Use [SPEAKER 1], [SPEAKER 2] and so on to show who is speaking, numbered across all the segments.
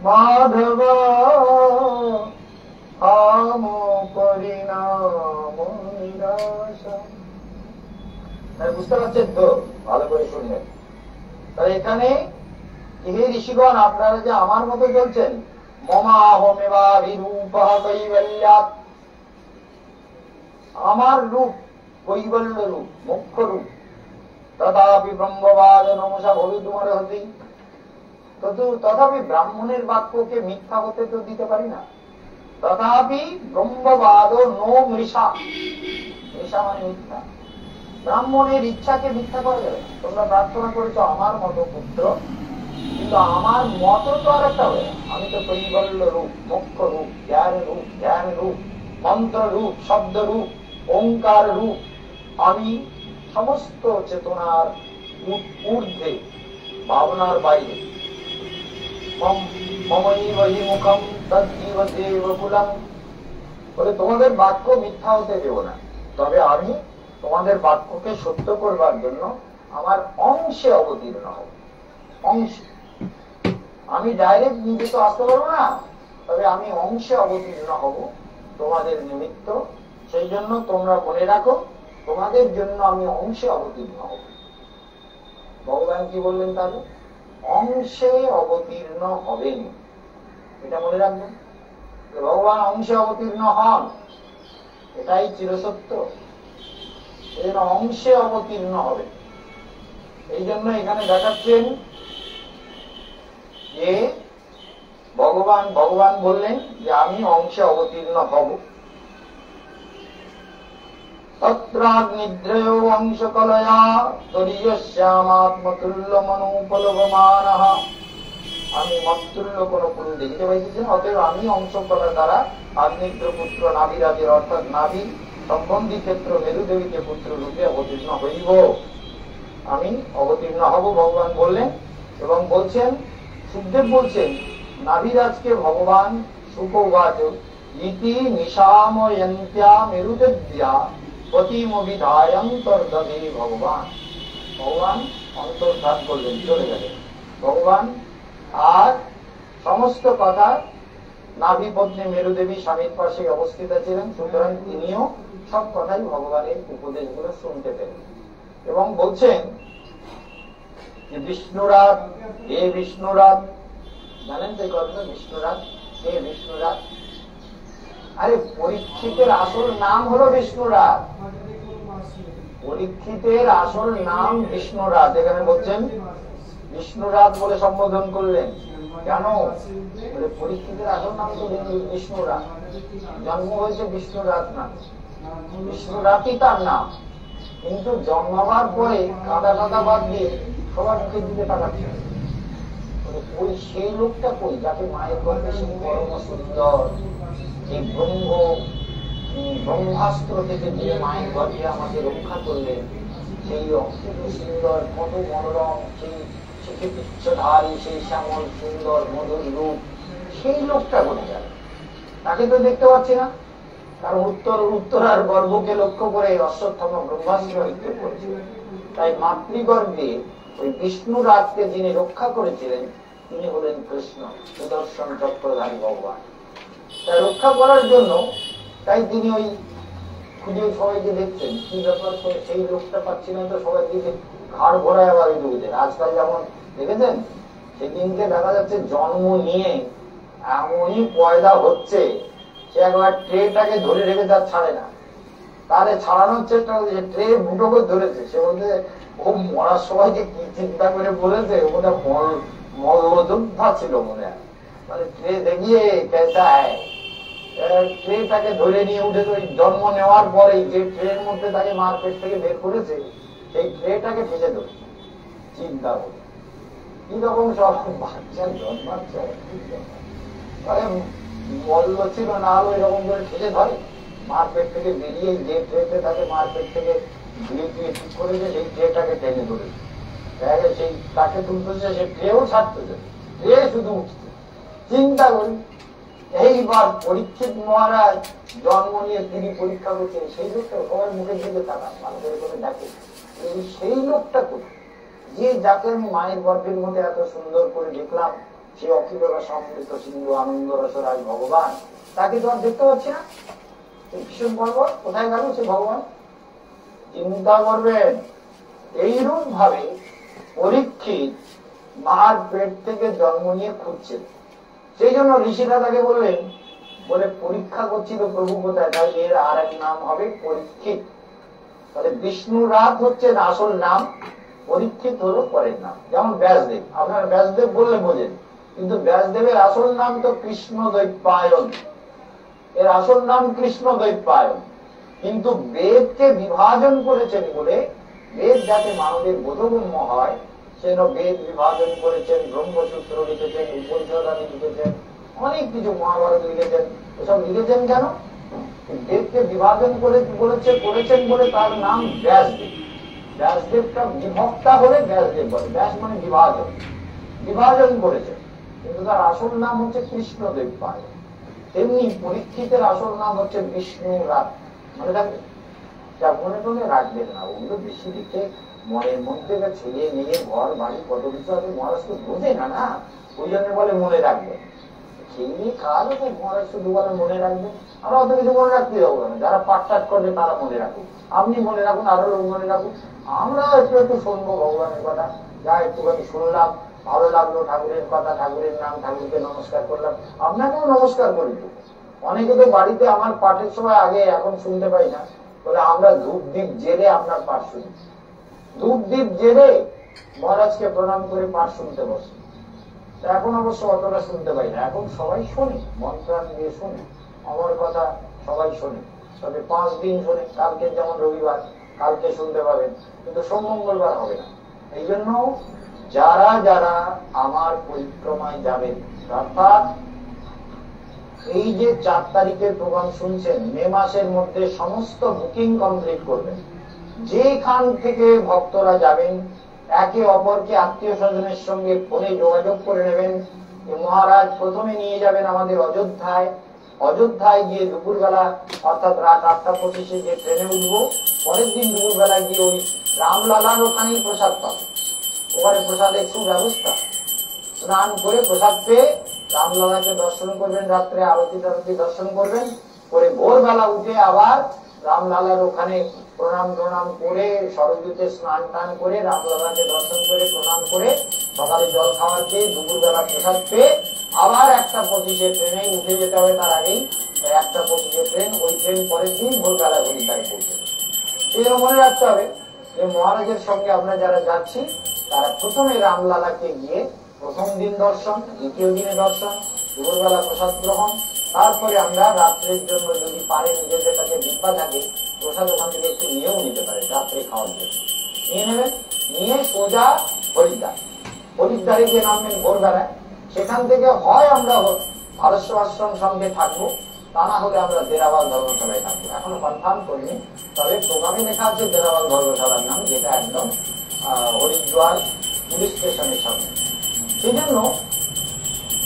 [SPEAKER 1] মাধব আম পরিণাম নিরাশা। বুঝতে পারছেন তো? ভালো করে শুনবেন। তাহলে এখানে হে ঋষিগণ, আপনারা যে আমার মতো চলছেন, মমাহমেবাভিরূপ কৈবল্যাৎ, আমার রূপ কৈবল্য রূপ, মুখ্য রূপ, তথাপি ব্রহ্মবাদ নমসা ভবি তোমার হতি, তথাপি ব্রাহ্মণের বাক্যকে মিথ্যা হতে তো দিতে পারি না। তথাপি ব্রহ্মবাদ নো মৃষা, মৃষা মানে মিথ্যা। ব্রাহ্মণের ইচ্ছাকে মিথ্যা করা যাবে না। তোমরা প্রার্থনা করেছো আমার মতো পুত্র, কিন্তু আমার মত তো আর একটা হবে। আমি তো কৈবল্য রূপ, মুখ্য রূপ, জ্ঞান রূপ, মন্ত্র রূপ, শব্দ রূপ, ওঙ্কার রূপ। আমি সমস্ত চেতনার ঊর্ধ্বে, ভাবনার বাইরে। মুখম তদ্দীব দেবকুলম বলে তোমাদের বাক্য মিথ্যা হতে দেব না, তবে আমি তোমাদের বাক্যকে সত্য করবার জন্য আমার অংশে অবতীর্ণ হব। অংশে, আমি ডাইরেক্ট নিজে তো আসতে পারবো না, তবে আমি অংশে অবতীর্ণ হব তোমাদের নিমিত্ত। সেই জন্য তোমরা মনে রাখো, তোমাদের জন্য আমি অংশে অবতীর্ণ হব। ভগবান কি বললেন? তাহলে অংশে অবতীর্ণ হবেন, এটা মনে রাখবেন। ভগবান অংশে অবতীর্ণ হন, এটাই চিরসত্য। এই জন্য অংশে অবতীর্ণ হবে। এই জন্য এখানে দেখাচ্ছেন যে ভগবান বললেন যে আমি অংশে অবতীর্ণ হব। তত্রাগ্নিদ্রয় অংশকলয়া তদীয়স্যামাত্মতুল্য মনোপলবমানঃ। আমি মতুল্য কোন পুরুষ দেখিতে পাইতেছি না, অতএব আমি অংশকলার দ্বারা আগ্নিদ্র পুত্র নাভিরাজের অর্থাৎ নাভি সম্বন্ধী ক্ষেত্র মেরুদেবীকে পুত্র রূপে অবতীর্ণ হইব। আমি অবতীর্ণ হব, ভগবান বললেন। এবং বলছেন, সুখদেব বলছেন, নাভিরাজকে ভগবান সুখবাচ ইতি নিশাময়ন্ত্যা মেরুদেব্যা পতিমবিধায়ন্তর্দধে। ভগবান অন্তর্ধান করলেন, চলে গেলেন ভগবান। আর সমস্ত কথা নাভি পত্নী মেরুদেবী স্বামীর পাশে অবস্থিত ছিলেন, সুতরাং তিনিও সব কথাই ভগবানের উপদেশগুলো শুনতে পেলেন। এবং বলছেন যে বিষ্ণুরাত, হে বিষ্ণুরাত, জানেন তো এই কথাটা? বিষ্ণুরাত, হে বিষ্ণুরাত। আরে পরীক্ষিতের আসল নাম হলো বিষ্ণুরাত। পরীক্ষিতের আসল নাম বিষ্ণুরাত। এখানে বলছেন বিষ্ণুরাত বলে সম্বোধন করলেন। কেন? বলে পরীক্ষিতের আসল নাম তো বিষ্ণুরাত, জন্ম হয়েছে বিষ্ণুরাত নাম, বিষ্ণুরাতই তার নাম। কিন্তু জন্মাবার পরে কাদা কাদা বাদ দিয়ে সবার মুখের দিকে তাকাচ্ছে। ওই সেই লোকটা কই, যাকে মায়ের গর্ভে সেই পরম সুন্দর, এই ব্রহ্মাস্ত্র থেকে দিয়ে মায়ের গর্ভে আমাকে রক্ষা করলেন, সেই অত্যন্ত সুন্দর, কত মনোরম, সেই চিকিৎসাধারী, সেই শ্যামল সুন্দর মধুর রূপ, সেই লোকটা বলে গেল। তাকে তো দেখতে পাচ্ছি না। তার উত্তরার গর্ভকে লক্ষ্য করে অশ্বত্থামা ব্রহ্মাস্ত্র নিক্ষেপ করেছিল। তাই মাতৃগর্ভে ওই বিষ্ণুরাতকে যিনি রক্ষা করেছিলেন, তিনি হলেন কৃষ্ণ, সুদর্শন চক্রধারী ভগবান। তাই রক্ষা করার জন্য তাই তিনি ওই খুঁজে সবাইকে দেখছেন, কি ব্যাপার করে সেই লোকটা পাচ্ছি না, তো সবাই দিকে ঘাড় ঘোরায় আবার ওই লোকদের। আজকাল যেমন দেখেছেন, সেদিনকে দেখা যাচ্ছে জন্ম নিয়ে এমনই পয়দা হচ্ছে, সে একবার ট্রেটাকে ধরে রেখে তার ছাড়ে না। তাহলে ছাড়ানোর চেষ্টা করছে, ট্রে মুঠো করে ধরেছে। সে বলছে ও মরার সময়কে কি চিন্তা করে বলেছে, ওটা মল্লযোদ্ধা ছিল মনে হয়। মানে ট্রে দেখিয়ে কেসা হয়, ট্রেটাকে ধরে নিয়ে উঠেছে। ওই জন্ম নেওয়ার পরেই যে ট্রের মধ্যে তাকে মার পেট থেকে বের করেছে, সেই ট্রেটাকে ফেলে ধরে। চিন্তা করে কি রকম সব বাচ্চা জন্মাচ্ছে। মল্ল ছিল না হলো এরকম করে ঠেলে ধরে, মার পেট থেকে বেরিয়ে যে ট্রেতে তাকে মার পেট থেকে ধীরে ধীরে ঠিক করেছে, সেই ট্রেটাকে টেনে ধরেছে। সেই তাকে তুলতেছে, সে ট্রেও ছাড়তেছে, ট্রে শুধু উঠছে। চিন্তা করি, এইবার পরীক্ষিত মহারাজ জন্ম নিয়ে তিনি পরীক্ষা করছেন, সেই লোকটা সবার মুখের দিকে তাকান, ভালো করে করে দেখে সেই লোকটা করি। যে যাকে আমি মায়ের গর্ভের মধ্যে এত সুন্দর করে দেখলাম, সে অখিল সমৃদ্ধ সিন্ধু আনন্দ রসরাজ ভগবান, তাকে তো আর দেখতে পাচ্ছি না। ভীষণ পর্বত কোথায় গেল সে ভগবান? চিন্তা করবেন। এইরূপ ভাবে পরীক্ষিত মার পেট থেকে জন্ম নিয়ে খুঁজছেন। সেই জন্য ঋষিরা তাকে বললেন, বলে পরীক্ষা করছি তো প্রভু কোথায়, তাই এর আর এক নাম হবে পরীক্ষিত। তাহলে বিষ্ণু রাত হচ্ছে আসল নাম, পরীক্ষিত হলো পরের নাম। যেমন ব্যাসদেব, আপনার ব্যাসদেব বললে বোঝেন, কিন্তু ব্যাসদেবের আসল নাম তো কৃষ্ণ দ্বৈপায়ন, এর আসল নাম কৃষ্ণ দ্বৈপায়ন। কিন্তু বেদকে বিভাজন করেছেন বলে, বেদ যাতে মানবের বোধগম্য হয় সেজন্য বেদ বিভাজন করেছেন, ব্রহ্মসূত্র লিখেছেন, উপনিষদাদি লিখেছেন, অনেক কিছু, মহাভারত লিখেছেন। এসব লিখেছেন কেন? বেদকে বিভাজন করেছেন বলে তার নাম ব্যাসদেব। ব্যাসদেবটা বিভক্তা হলে ব্যাসদেব বলে, ব্যাস মানে বিভাজন, বিভাজন করেছেন, কিন্তু তার আসল নাম হচ্ছে কৃষ্ণ দ্বৈপায়ন। তেমনি পরীক্ষিতের আসল নাম হচ্ছে বিষ্ণু রাত। মনে রাখবেন, যা মনে টনে রাখবেন না, ওগুলো বেশি লিখে মনের মধ্যে ছেলে মেয়ে ঘর বাড়ি কত কিছু আছে, মহারাজ তো বোঝে না, না ওই জন্য বলে মনে রাখবেন। খেয়ে খাওয়ালে তো মহারাজ শুধু বলে মনে রাখবেন, আমরা অত কিছু মনে রাখতে যাবো না। যারা পাঠটাট করবে তারা মনে রাখুন, আপনি মনে রাখুন, আরো লোক মনে রাখুন। আমরা একটু একটু শুনবো ভগবানের কথা, যা একটুখানি শুনলাম, ভালো লাগলো, ঠাকুরের কথা, ঠাকুরের নাম, ঠাকুরকে নমস্কার করলাম, আপনাকেও নমস্কার করি। অনেকে তো বাড়িতে আমার পাঠের সময় আগে, এখন শুনতে পাই না, বলে আমরা ধূপ দ্বীপ জেলে আপনার পাঠ শুনি। ধূপ দ্বীপ জেলে মহারাজকে প্রণাম করে পাঠ শুনতে বসে। এখন অবশ্য অতটা শুনতে পাই না, এখন সবাই শোনে, মন্ত্রাণ দিয়ে শোনে, আমার কথা সবাই শোনে। তবে 5 দিন শোনে, কালকে যেমন রবিবার, কালকে শুনতে পাবেন, কিন্তু সোম মঙ্গলবার হবে না। এই জন্য যারা যারা আমার পরিক্রমায় যাবেন, অর্থাৎ এই যে 4 তারিখের প্রোগ্রাম শুনছেন, মে মাসের মধ্যে সমস্ত বুকিং কমপ্লিট করবেন। যেখান থেকে ভক্তরা যাবেন, একে অপরকে আত্মীয় স্বজনের সঙ্গে ফোনে যোগাযোগ করে নেবেন। মহারাজ প্রথমে নিয়ে যাবেন আমাদের অযোধ্যায়, অযোধ্যায় গিয়ে দুপুরবেলা অর্থাৎ রাত 8:25 যে ট্রেনে উঠবো, পরের দিন দুপুরবেলায় গিয়ে ওই রামলালার ওখানেই প্রসাদ পাবো। ওখানে প্রসাদের সুব্যবস্থা, স্নান করে প্রসাদ পেয়ে রামলালাকে দর্শন করবেন, রাত্রে আরতি টারতি দর্শন করবেন, করে ভোরবেলা উঠে আবার রামলালার ওখানে প্রণাম করে, সরস্বতীতে স্নান টান করে, রামলালাকে দর্শন করে প্রণাম করে, সকালে জল খাওয়ার পেয়ে, দুপুরবেলা প্রসাদ পেয়ে আবার 1:25 ট্রেনে উঠে যেতে হবে। তার আগেই 1:25 ট্রেন, ওই ট্রেন পরের দিন ভোরবেলা হরিদ্বারে পৌঁছে। সেই জন্য মনে রাখতে হবে যে মহারাজের সঙ্গে আমরা যারা যাচ্ছি, তারা প্রথমে রামলালাকে গিয়ে প্রথম দিন দর্শন, দ্বিতীয় দিনে দর্শন, দুপুরবেলা প্রসাদ গ্রহণ, তারপরে আমরা রাত্রের জন্য যদি পারে নিজেদের কাছে ডিব্বা থাকে, প্রসাদ ওখান থেকে একটু নিয়েও নিতে পারে রাত্রে খাওয়ার জন্য, নিয়ে নেবেন, নিয়ে সোজা হরিদ্বার। হরিদ্বারে গিয়ে নামবেন ভোরবেলায়। সেখান থেকে হয় আমরা ভারস্ব আশ্রম সঙ্গে থাকবো, তা না হলে আমরা দেরাবাল ধর্মশালায় থাকবো। এখনো কনফার্ম করিনি, তবে প্রোগ্রামে লেখা আছে দেরাবাল ধর্মশালার নাম, যেটা একদম হরিদ্বার পুলিশ স্টেশনের সামনে। সেই জন্য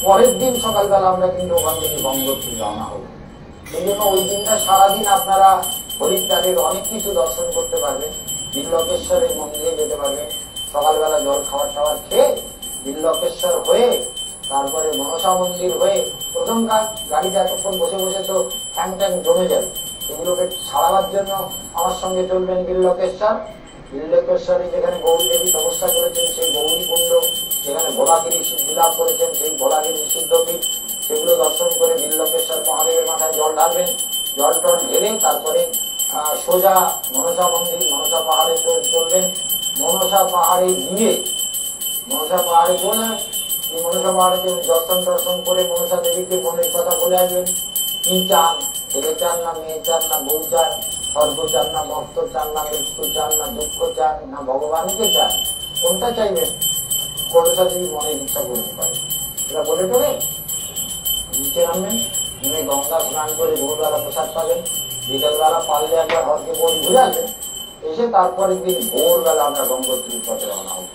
[SPEAKER 1] পরের দিন সকালবেলা আমরা কিন্তু ওখান থেকে গঙ্গোত্রী রওনা হবো। সেই জন্য ওই দিনটা সারাদিন আপনারা হরিদ্বারের অনেক কিছু দর্শন করতে পারবেন। বিল্লকেশ্বরের মন্দিরে যেতে পারবেন, সকালবেলা জল খাবার টাবার খেয়ে বিল্লকেশ্বর হয়ে, তারপরে মনসা মন্দির হয়ে, প্রথম গাড়িতে এতক্ষণ বসে বসে তো ঠ্যাং ট্যাং জমে যাবে, সেগুলোকে ছাড়াবার জন্য আমার সঙ্গে চলবেন বিল্লকেশ্বর। বিল্লকেশ্বরে যেখানে গৌরী দেবী তপস্যা করেছেন, সেই গৌরী কুণ্ড, যেখানে ভোলাগিরি সিদ্ধিলাভ করেছেন, সেই ভোলাগিরি সিদ্ধপীঠ, সেগুলো দর্শন করে বিল্লকেশ্বর মহাদেবের মাথায় জল ঢালবেন। জল টল ঢেলে তারপরে সোজা মনসা মন্দির, মনসা পাহাড়ে চলবেন। মনসা পাহাড়ে গিয়ে, মনসা পাহাড়ে চলে, মনসা পাহাড়কে দর্শন করে মনসা দেবীকে মনের কথা বলে আসবেন। কি চান, ছেলে চান না মেয়ে চান না বউ চান, স্বর্গ চান না ভক্ত চান না মৃত্যু চান না দুঃখ চান না ভগবানকে চান, কোনটা চাইবেন? মনসা দেবী মনের ইচ্ছা পূরণ করে। এটা বলে টোলে নিচে নামবেন, নেমে গঙ্গা স্নান করে ভোরবেলা প্রসাদ পাবেন। বিকেলবেলা পারলে একবার হরকে বোধ ঘুরে আসবেন, এসে তারপরে দিন ভোরবেলা আমরা গঙ্গোত্রীর পথে রওনা হব।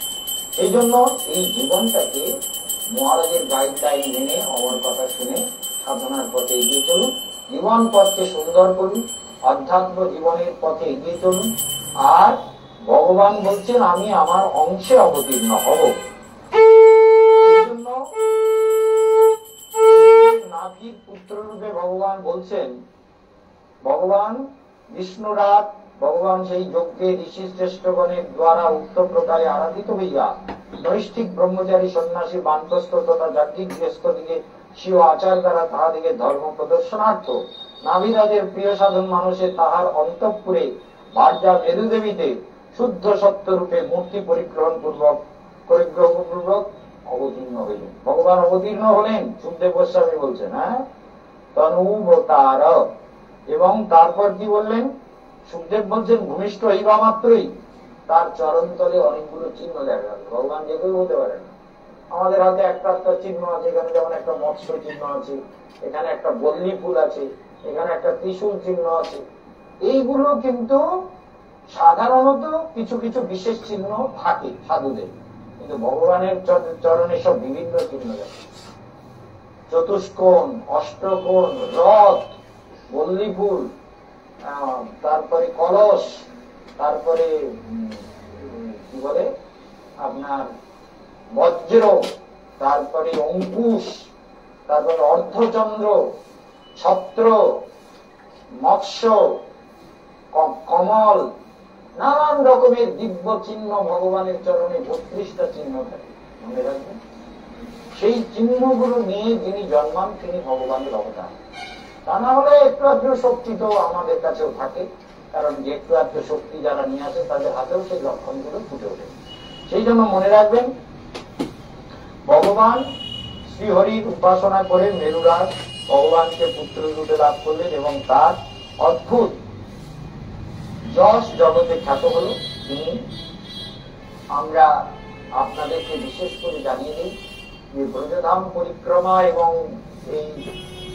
[SPEAKER 1] সেই জন্য এই জীবনটাকে মহারাজের গাইডলাইন মেনে, অমর কথা শুনে সাধনার পথে এগিয়ে চলুন। জীবন পথকে সুন্দর করুন, আধ্যাত্ম জীবনের পথে এগিয়ে চলুন। আর ভগবান বলছেন আমি আমার অংশে অবতীর্ণ হব। নাভির পুত্র রূপে ভগবান বলছেন, ভগবান বিষ্ণুরাত ভগবান সেই যজ্ঞে ঋষি শ্রেষ্ঠগণের দ্বারা উক্ত প্রকারে আরাধিত হইয়া নৈষ্ঠিক ব্রহ্মচারী সন্ন্যাসী বানপ্রস্থ তথা যাজ্ঞিক গৃহস্থদিকে স্বীয় আচার দ্বারা তাহাদিকে ধর্ম প্রদর্শনার্থ নাভিরাজের প্রিয় সাধন মানুষে তাহার অন্তঃপুরে ভার্যা মেরুদেবীতে শুদ্ধ সত্য রূপে মূর্তি পরিগ্রহণ পূর্বক অবতীর্ণ হইলেন। ভগবান অবতীর্ণ হলেন, সুখদেব গোস্বামী বলছেন। তনুবতার, এবং তারপর কি বললেন? সুখদেব বলছেন ভূমিষ্ঠ হইবা মাত্রই তার চরণতলে অনেকগুলো চিহ্ন দেখা গেল। ভগবান যে কেউ হতে পারে না। আমাদের হাতে একটা একটা চিহ্ন আছে, এখানে যেমন একটা মৎস্য চিহ্ন আছে, এখানে একটা বল্লী ফুল আছে, এখানে একটা ত্রিশূল চিহ্ন আছে। এইগুলো কিন্তু সাধারণত কিছু কিছু বিশেষ চিহ্ন থাকে সাধুদের, কিন্তু ভগবানের চরণে সব বিভিন্ন চিহ্ন আছে। চতুষ্কোণ, অষ্টকোণ, রথ, বল্লী ফুল, তারপরে কলস, তারপরে কি বলে আপনার বজ্র, তারপরে অঙ্কুশ, তারপরে অর্ধচন্দ্র, ছত্র, মৎস্য, কমল, নানান রকমের দিব্য চিহ্ন ভগবানের চরণে 32টা চিহ্ন থাকে, মনে রাখবেন। সেই চিহ্নগুলো নিয়ে যিনি জন্মান তিনি ভগবানের অবতার। তা না হলে একটু আধটু শক্তি তো আমাদের কাছেও থাকে, কারণ যে একটু আধটু শক্তি যারা নিয়ে আসে তাদের হাতেও সেই লক্ষণগুলো ফুটে ওঠে। সেই জন্য মনে রাখবেন, ভগবান শ্রীহরির উপাসনা করে মেরুরাজ ভগবানকে পুত্র রূপে লাভ করলেন এবং তার অদ্ভুত যশ জগতে খ্যাত হল। তিনি আমরা আপনাদেরকে বিশেষ করে জানিয়ে দিই যে ব্রজধাম পরিক্রমা এবং এই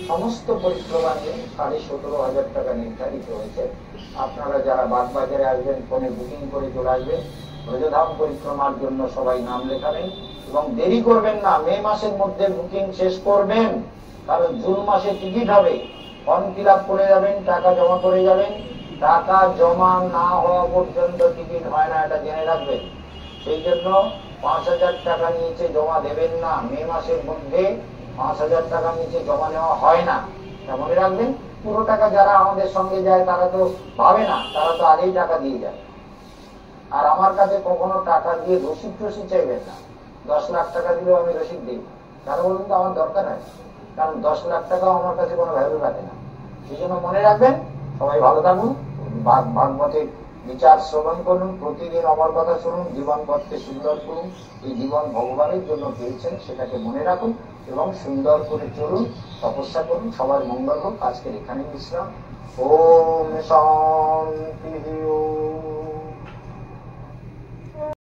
[SPEAKER 1] সমস্ত পরিক্রমা নিয়ে 17,500 টাকা নির্ধারিত হয়েছে। আপনারা যারা বাগবাজারে আসবেন ফোনে বুকিং করে চলে আসবেন। ব্রজধাম পরিক্রমার জন্য সবাই নাম লেখাবেন এবং দেরি করবেন না, মে মাসের মধ্যে বুকিং শেষ করবেন, কারণ জুন মাসে টিকিট হবে। ফর্ম ফিল আপ করে যাবেন, টাকা জমা করে যাবেন। টাকা জমা না হওয়া পর্যন্ত টিকিট হয় না, এটা জেনে রাখবেন। সেই জন্য 5,000 টাকা নিচে জমা দেবেন না। মে মাসের মধ্যে 5,000 টাকা নিচে জমা নেওয়া হয় না, তা মনে রাখবেন। পুরো টাকা যারা আমাদের সঙ্গে যায় তারা তো পাবে না, তারা তো আগেই টাকা দিয়ে যায়। আর আমার কাছে কখনো টাকা দিয়ে রসিদ চাইবেন না। 10 লাখ টাকা দিলেও আমি রসিদ দিই, কারণ বলুন তো আমার দরকার আছে, কারণ 10 লাখ টাকাও আমার কাছে কোনো ভ্যালু রাখে না। সেই জন্য মনে রাখবেন, সবাই ভালো থাকুন, ভাগবতের বিচার শ্রবণ করুন, প্রতিদিন আমার কথা শুনুন, জীবন পথকে সুন্দর করুন। এই জীবন ভগবানের জন্য পেয়েছেন, সেটাকে মনে রাখুন এবং সুন্দর করে চলুন, তপস্যা করুন। সবার মঙ্গল হোক। আজকের এখানে বিশ্রাম। ওম শান্তি।